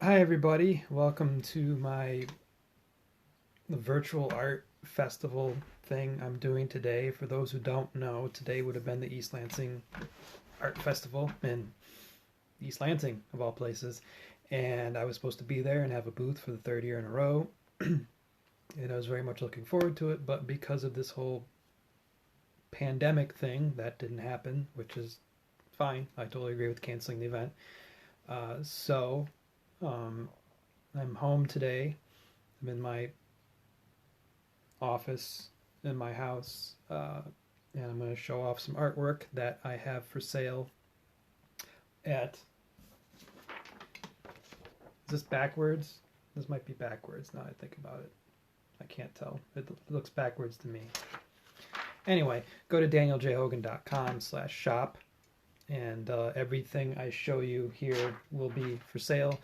Hi everybody, welcome to the virtual art festival thing I'm doing today. For those who don't know, today would have been the East Lansing Art Festival in East Lansing of all places, and I was supposed to be there and have a booth for the third year in a row. And I was very much looking forward to it, but because of this whole pandemic thing, that didn't happen, which is fine. I totally agree with canceling the event. So I'm home today. I'm in my office in my house, and I'm going to show off some artwork that I have for sale at. Is this backwards? This might be backwards now I think about it. I can't tell. It looks backwards to me. Anyway, go to danieljhogan.com/shop, and everything I show you here will be for sale.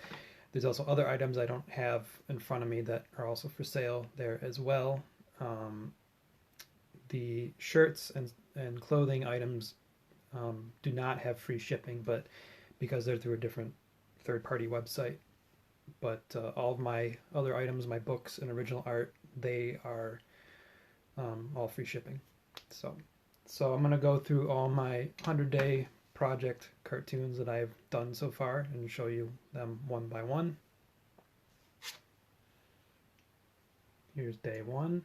There's also other items I don't have in front of me that are also for sale there as well. The shirts and clothing items do not have free shipping, but because they're through a different third-party website. But all of my other items, my books and original art, they are all free shipping. So I'm going to go through all my 100-day project cartoons that I've done so far and show you them one by one. Here's day one.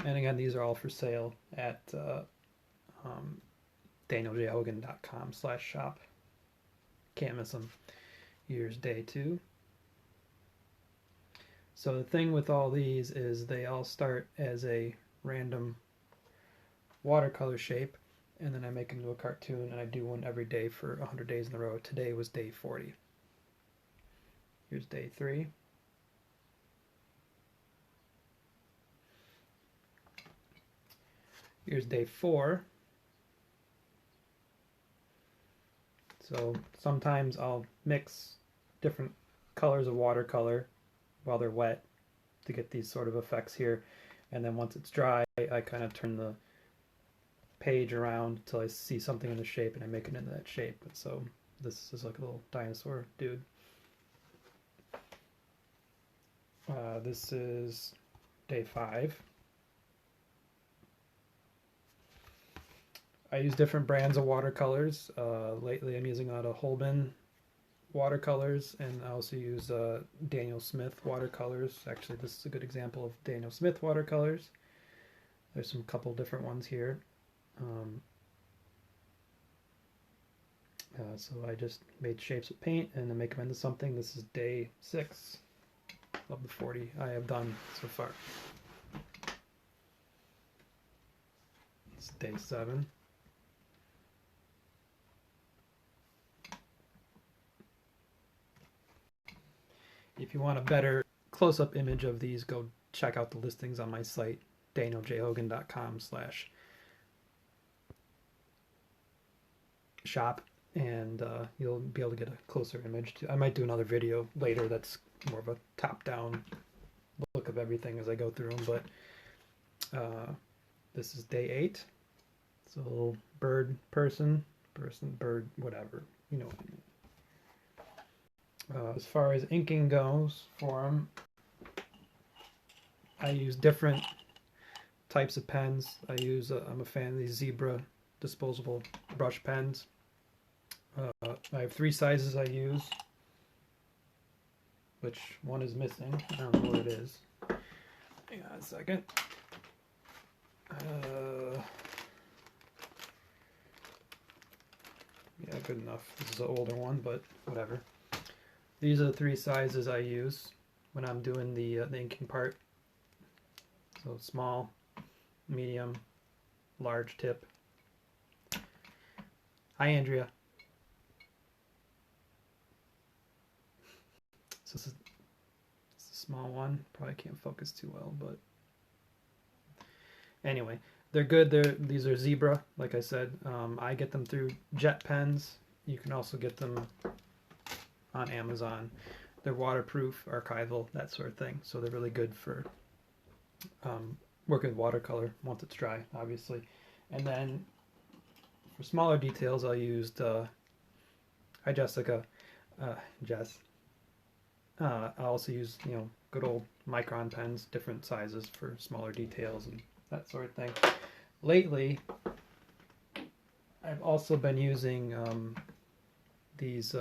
And again, these are all for sale at danieljhogan.com/shop. Can't miss them. Here's day two. So the thing with all these is they all start as a random watercolor shape, and then I make them into a cartoon, and I do one every day for 100 days in a row. Today was day 40. Here's day 3. Here's day 4. So sometimes I'll mix different colors of watercolor while they're wet to get these sort of effects here, and then once it's dry I kind of turn the page around until I see something in the shape and I make it into that shape. So this is like a little dinosaur dude. This is day 5. I use different brands of watercolors. Lately I'm using a lot of Hogan watercolors, and I also use Daniel Smith watercolors. Actually, this is a good example of Daniel Smith watercolors. There's some couple different ones here. So I just made shapes with paint and then make them into something. This is day 6 of the 40 I have done so far. It's day 7. If you want a better close-up image of these, go check out the listings on my site, danieljhogan.com/shop, and you'll be able to get a closer image. I might do another video later that's more of a top-down look of everything as I go through them, but this is day 8. It's a little bird person, bird, whatever, you know what I mean. As far as inking goes for them, I use different types of pens. I'm a fan of these Zebra disposable brush pens. I have 3 sizes I use, which one is missing. I don't know what it is. Hang on a second. Yeah, good enough. This is an older one, but whatever. These are the 3 sizes I use when I'm doing the inking part. So small, medium, large tip. Hi, Andrea. So this is a small one. Probably can't focus too well, but anyway, they're good. These are Zebra, like I said. I get them through Jet Pens. You can also get them on Amazon. They're waterproof, archival, that sort of thing. So they're really good for working with watercolor once it's dry, obviously. And then For smaller details, I used, hi Jessica, Jess. I also use, good old micron pens, different sizes for smaller details and that sort of thing. Lately, I've also been using these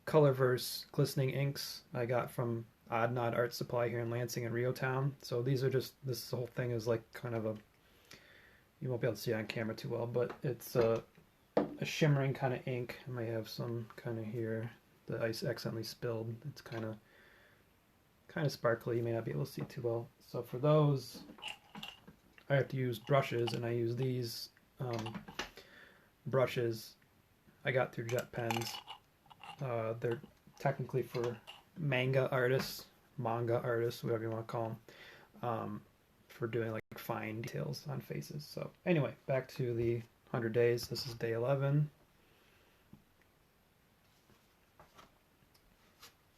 Colorverse glistening inks I got from Odd Nod Art Supply here in Lansing and Rio Town. So these are just, this whole thing is like kind of a, you won't be able to see it on camera too well, but it's a shimmering kind of ink. I may have some kind of here that I accidentally spilled. It's kind of sparkly. You may not be able to see too well. So for those, I have to use brushes, and I use these brushes I got through Jet Pens. They're technically for manga artists, whatever you want to call them, for doing like fine details on faces. So anyway, back to the 100 days. This is day 11.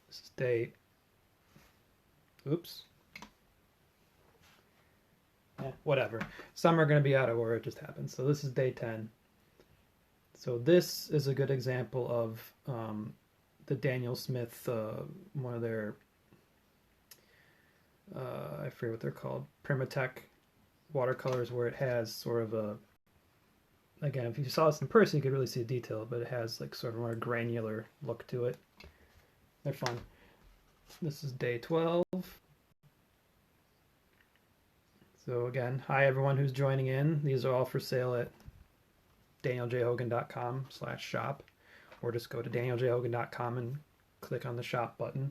This is day, oops. Whatever. Some are going to be out of order, it just happens. So this is day 10. So this is a good example of the Daniel Smith, one of their, I forget what they're called, Primatech watercolors, where it has sort of a, again, if you saw this in person, you could really see the detail, but it has like sort of a more granular look to it. They're fun. This is day 12. So again, hi everyone who's joining in. These are all for sale at danieljhogan.com/shop, or just go to danieljhogan.com and click on the shop button.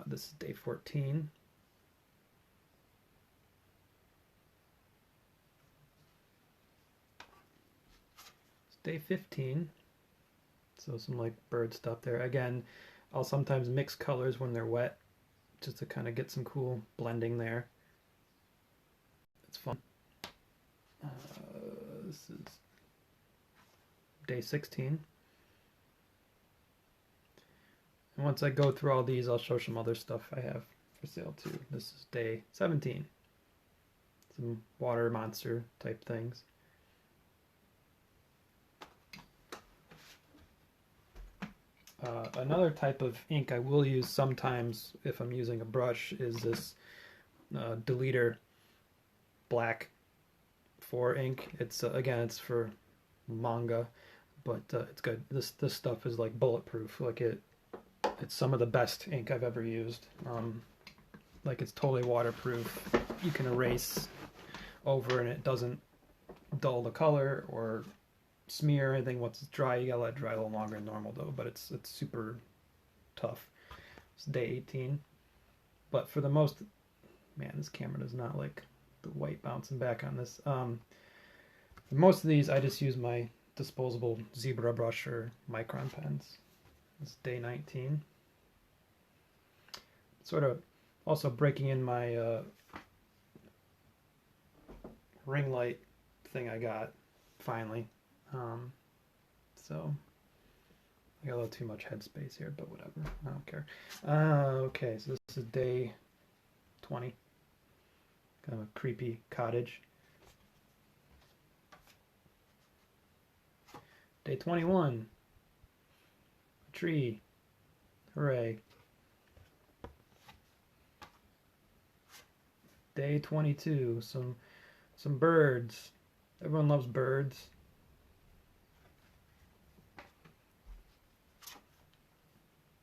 This is day 14. It's day 15. So some like bird stuff there. Again, I'll sometimes mix colors when they're wet, just to kind of get some cool blending there. It's fun. This is day 16. And once I go through all these, I'll show some other stuff I have for sale too. This is day 17. Some water monster type things. Another type of ink I will use sometimes if I'm using a brush is this Deleter Black 4 ink. It's again, it's for manga, but it's good. This stuff is like bulletproof. Like it's some of the best ink I've ever used. Like it's totally waterproof. You can erase over and it doesn't dull the color or smear or anything. Once it's dry, you gotta let it dry a little longer than normal though, but it's super tough. It's day 18. But for the most, man, this camera does not like the white bouncing back on this. For most of these, I just use my disposable zebra brush or micron pens. It's day 19. Sort of also breaking in my ring light thing I got finally. So I got a little too much headspace here, but whatever. I don't care. Okay, so this is day 20. Kind of a creepy cottage. Day 21. A tree. Hooray. Day 22. Some birds. Everyone loves birds.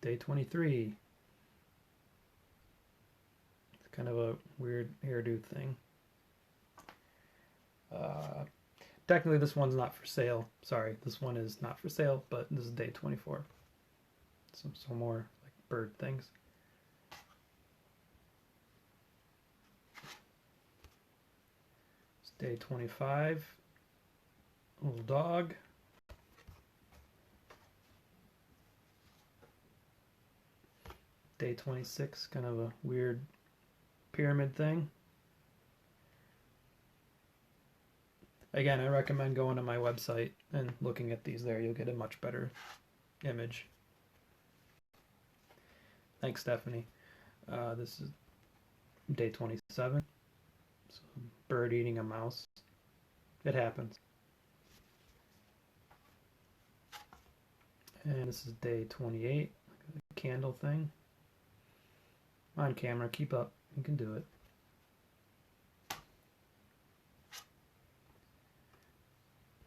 Day 23. It's kind of a weird hairdo thing. Technically this one's not for sale. Sorry, this one is not for sale, but this is day 24. Some more like bird things. It's day 25. Little dog. Day 26, kind of a weird pyramid thing. Again, I recommend going to my website and looking at these there. You'll get a much better image. Thanks, Stephanie. This is day 27. So bird eating a mouse. It happens. And this is day 28, candle thing. On camera, keep up, you can do it.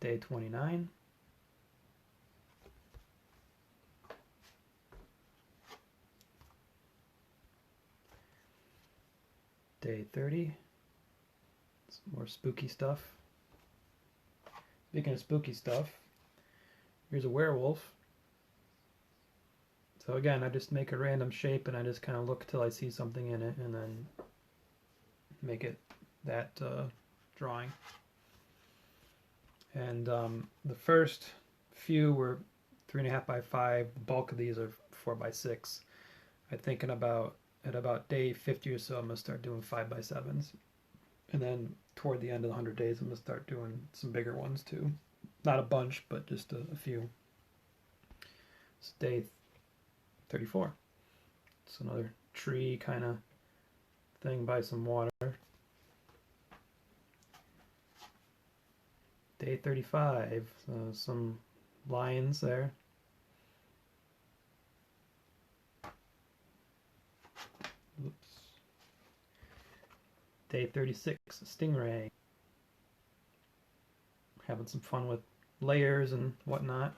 Day 29. Day 30. Some more spooky stuff. Speaking of spooky stuff, here's a werewolf. So again, I just make a random shape and I just kind of look till I see something in it and then make it that drawing. And the first few were 3.5 by 5. The bulk of these are 4 by 6. I'm thinking at about day 50 or so, I'm going to start doing 5 by 7s. And then toward the end of the 100 days, I'm going to start doing some bigger ones too. Not a bunch, but just a few. It's day 34. It's another tree kind of thing by some water. Day 35, some lions there. Oops. Day 36, a stingray. Having some fun with layers and whatnot.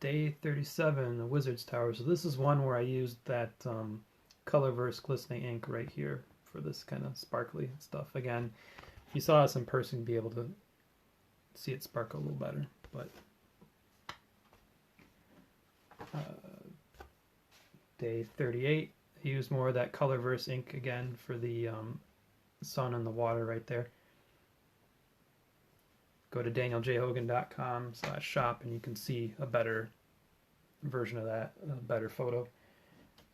Day 37, the Wizard's Tower. So this is one where I used that Colorverse glistening ink right here for this kind of sparkly stuff. Again, if you saw us in person, you'd be able to see it sparkle a little better. But day 38, I used more of that Colorverse ink again for the sun and the water right there. Go to danieljhogan.com/shop and you can see a better version of that, a better photo.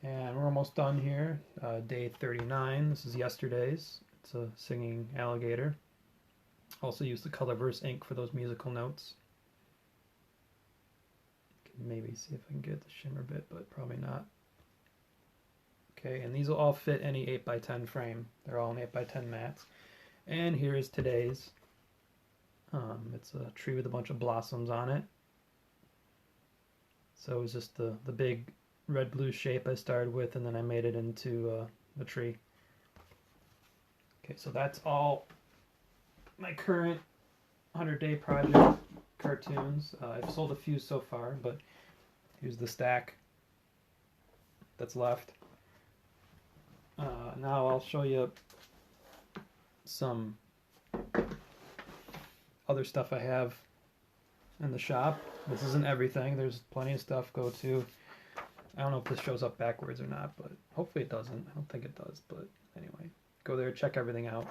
And we're almost done here. Day 39, this is yesterday's. It's a singing alligator. Also use the Colorverse ink for those musical notes. Can maybe see if I can get the shimmer bit, but probably not. Okay, and these will all fit any 8x10 frame. They're all in 8x10 mats. And here's today's. It's a tree with a bunch of blossoms on it. So it was just the big red-blue shape I started with, and then I made it into a tree. Okay, so that's all my current 100-day project cartoons. I've sold a few so far, but here's the stack that's left. Now I'll show you some other stuff I have in the shop. This isn't everything. There's plenty of stuff. Go to, I don't know if this shows up backwards or not, but hopefully it doesn't. I don't think it does, but anyway, go there, check everything out.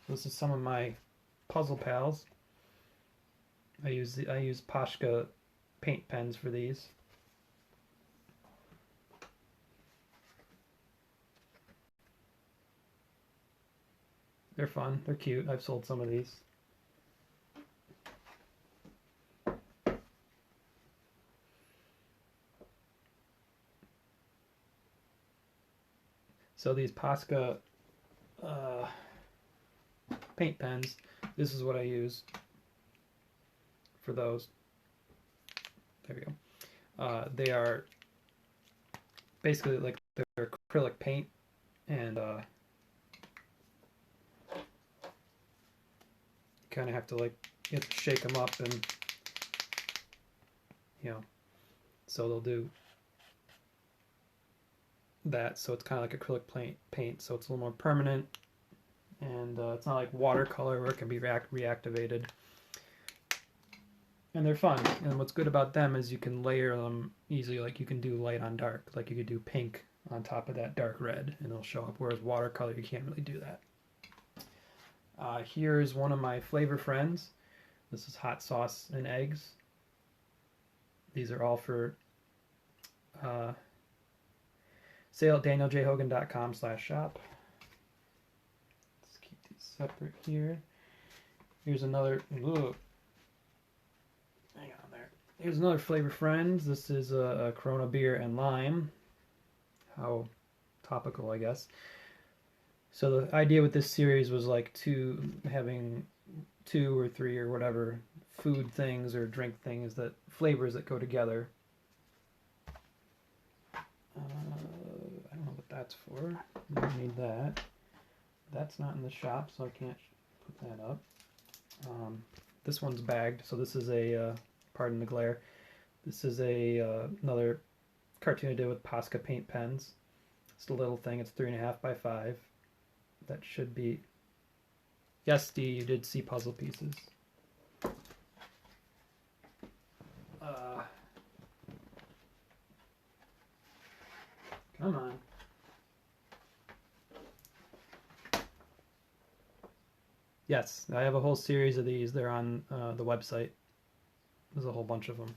So this is some of my puzzle pals. I use Pashka paint pens for these. They're fun. They're cute. I've sold some of these. So these Posca paint pens, this is what I use for those. There we go. They are basically like they're acrylic paint, and kind of have to you have to shake them up, and so they'll do that. So it's kind of like acrylic paint, so it's a little more permanent, and it's not like watercolor where it can be reactivated. And they're fun. And what's good about them is you can layer them easily. Like you can do light on dark. Like you could do pink on top of that dark red, and it'll show up. Whereas watercolor, you can't really do that. Here's one of my flavor friends. This is hot sauce and eggs. These are all for sale at danieljhogan.com/shop. Let's keep these separate here. Here's another. Ooh, hang on there. Here's another flavor friends. This is a Corona beer and lime. How topical, I guess. So the idea with this series was having 2 or 3 or whatever food things or drink things, that flavors that go together. I don't know what that's for. I don't need that. That's not in the shop, so I can't put that up. This one's bagged, so this is a, pardon the glare, this is a another cartoon I did with Posca paint pens. It's a little thing, it's 3.5 by 5. That should be, yes, Dee, you did see puzzle pieces. Come on. Yes, I have a whole series of these. They're on the website. There's a whole bunch of them.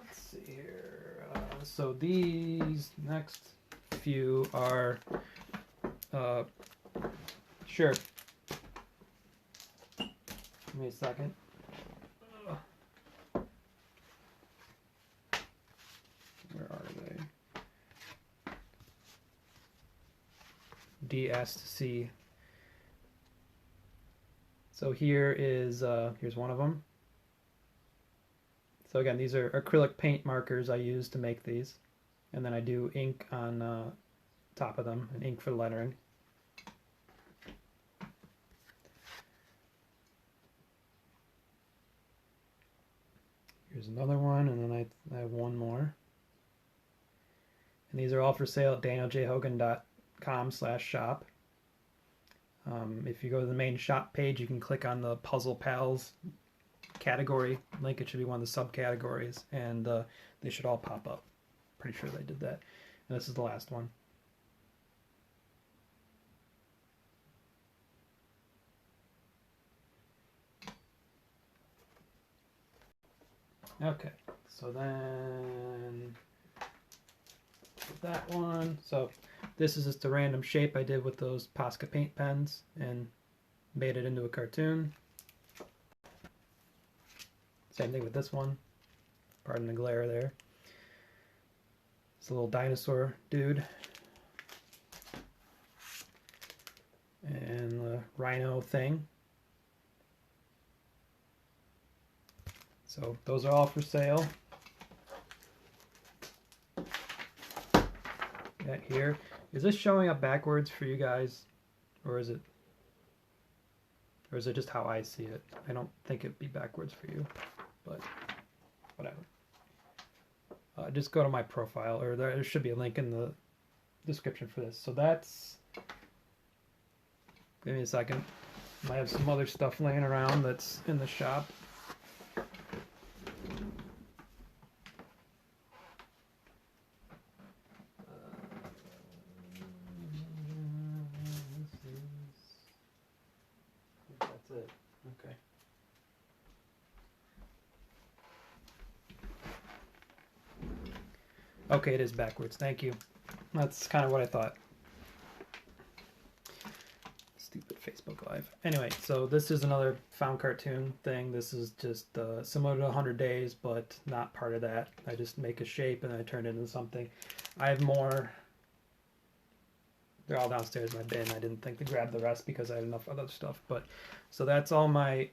Let's see here. So these next few are, sure. Give me a second. Where are they? D, S, C. So here is, here's one of them. So again, these are acrylic paint markers I use to make these. And then I do ink on top of them, and ink for lettering. Here's another one, and then I have one more. And these are all for sale at danieljhogan.com/shop. If you go to the main shop page, you can click on the Puzzle Pals category link. It should be one of the subcategories, and they should all pop up. Pretty sure they did that. And this is the last one. Okay, so then that one. So this is just a random shape I did with those Posca paint pens and made it into a cartoon. Same thing with this one. Pardon the glare there. It's a little dinosaur dude. And the rhino thing. So those are all for sale. That here. Is this showing up backwards for you guys? Or is it just how I see it? I don't think it'd be backwards for you, but whatever. Just go to my profile, or there should be a link in the description for this. So that's, give me a second. I have some other stuff laying around that's in the shop. That's it. Okay. Okay, it is backwards. Thank you. That's kind of what I thought. Stupid Facebook Live. Anyway, so this is another found cartoon thing. This is just similar to 100 Days, but not part of that. I just make a shape and I turn it into something. I have more. They're all downstairs in my bin. I didn't think to grab the rest because I had enough other stuff. But so that's all my.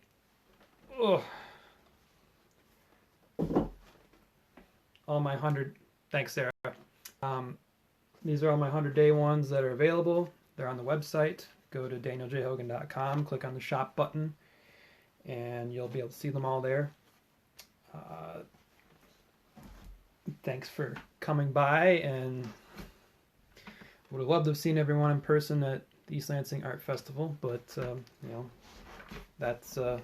All my 100. Thanks, Sarah. These are all my 100-day ones that are available. They're on the website. Go to danieljhogan.com, click on the shop button, and you'll be able to see them all there. Thanks for coming by, and would have loved to have seen everyone in person at the East Lansing Art Festival, but you know, that's the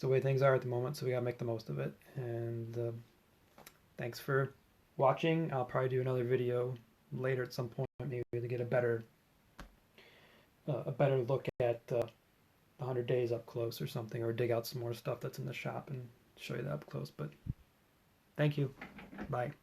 way things are at the moment, so we gotta make the most of it. And thanks for watching. I'll probably do another video later at some point, maybe to get a better look at 100 Days up close or something, or dig out some more stuff that's in the shop and show you that up close. But thank you. Bye.